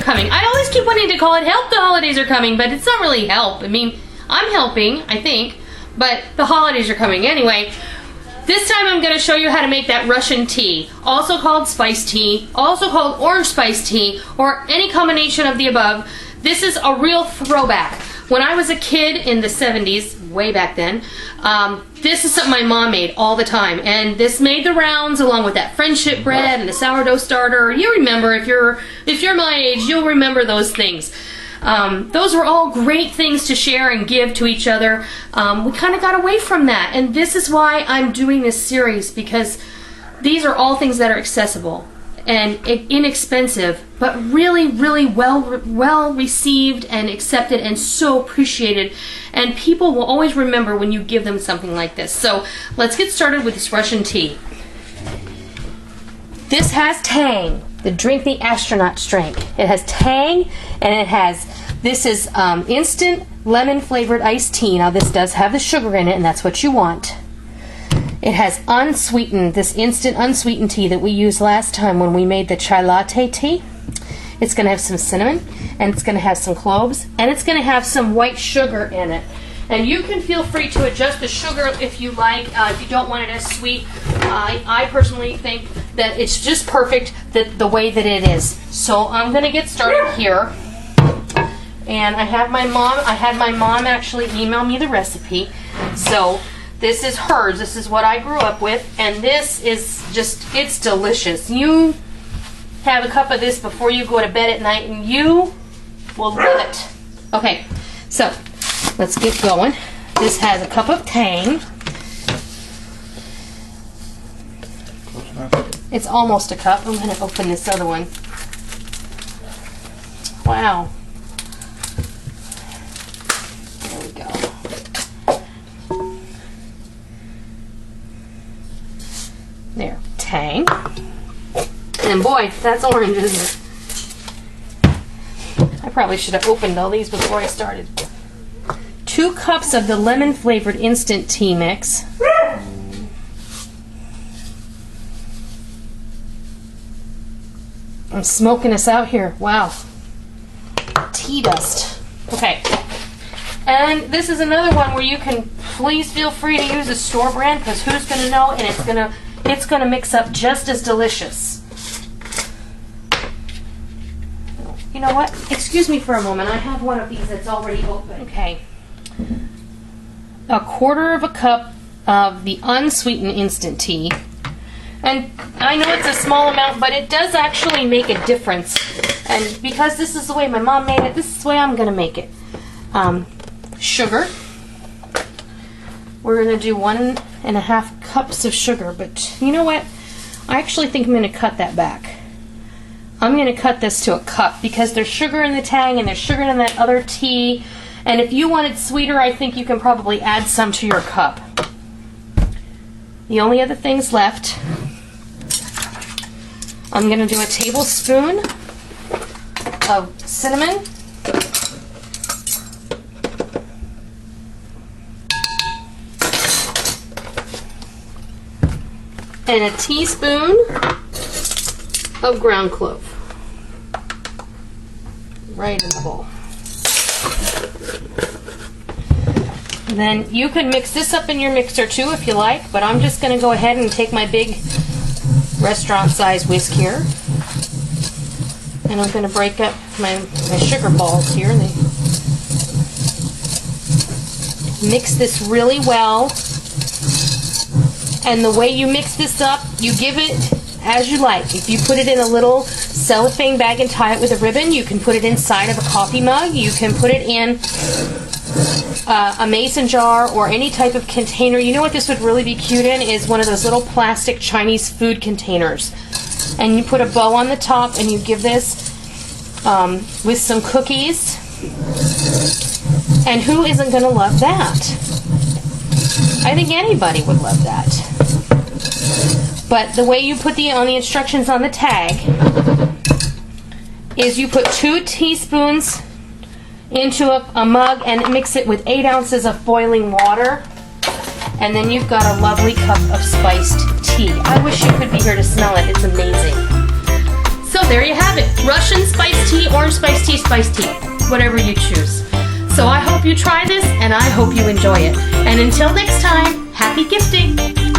coming. I always keep wanting to call it help the holidays are coming, but it's not really help. I mean, I'm helping, I think, but the holidays are coming anyway. This time I'm going to show you how to make that Russian tea, also called spiced tea, also called orange spiced tea, or any combination of the above. This is a real throwback. When I was a kid in the 70s, way back then, this is something my mom made all the time, and this made the rounds along with that friendship bread and the sourdough starter. You remember, if you're my age, you'll remember those things. Those were all great things to share and give to each other. We kind of got away from that, and this is why I'm doing this series, because these are all things that are accessible and inexpensive, but really, really well received and accepted and so appreciated. And people will always remember when you give them something like this. So let's get started with this Russian tea. This has tang, the drink the astronauts drank. It has tang, and this is instant lemon flavored iced tea. Now this does have the sugar in it, and that's what you want. It has unsweetened, this instant unsweetened tea that we used last time when we made the chai latte tea. It's going to have some cinnamon, and it's going to have some cloves, and it's going to have some white sugar in it. And you can feel free to adjust the sugar if you like, if you don't want it as sweet. I personally think that it's just perfect the way that it is. So I'm going to get started here. And I had my mom actually email me the recipe. So this is hers. This is what I grew up with. And this is just, it's delicious. You have a cup of this before you go to bed at night and you will love it. Okay, so let's get going. This has a cup of tang. It's almost a cup. I'm going to open this other one. Wow. There we go. There, tang. And boy, that's orange, isn't it? I probably should have opened all these before I started. 2 cups of the lemon flavored instant tea mix. I'm smoking this out here. Wow. Tea dust. Okay. And this is another one where you can please feel free to use a store brand, because who's going to know, and it's going to mix up just as delicious. You know what? Excuse me for a moment. I have one of these that's already open. Okay. 1/4 cup of the unsweetened instant tea. And I know it's a small amount, but it does actually make a difference. And because this is the way my mom made it, this is the way I'm going to make it. Sugar. We're going to do 1.5 cups of sugar, but you know what? I actually think I'm going to cut that back. I'm going to cut this to a cup because there's sugar in the tang and there's sugar in that other tea. And if you want it sweeter, I think you can probably add some to your cup. The only other things left, I'm going to do a tablespoon of cinnamon, and a teaspoon of ground clove. Right in the bowl. And then you can mix this up in your mixer too if you like, but I'm just going to go ahead and take my big restaurant size whisk here, and I'm going to break up my sugar balls here, and mix this really well. And the way you mix this up, you give it as you like. If you put it in a little cellophane bag and tie it with a ribbon, you can put it inside of a coffee mug, you can put it in a mason jar or any type of container. You know what this would really be cute in is one of those little plastic Chinese food containers. And you put a bow on the top and you give this with some cookies. And who isn't going to love that? I think anybody would love that. But the way you put on the instructions on the tag is you put 2 teaspoons into a mug and mix it with 8 ounces of boiling water, and then you've got a lovely cup of spiced tea. I wish you could be here to smell it. It's amazing. So there you have it. Russian spiced tea, orange spiced tea, whatever you choose. So I hope you try this and I hope you enjoy it. And until next time, happy gifting!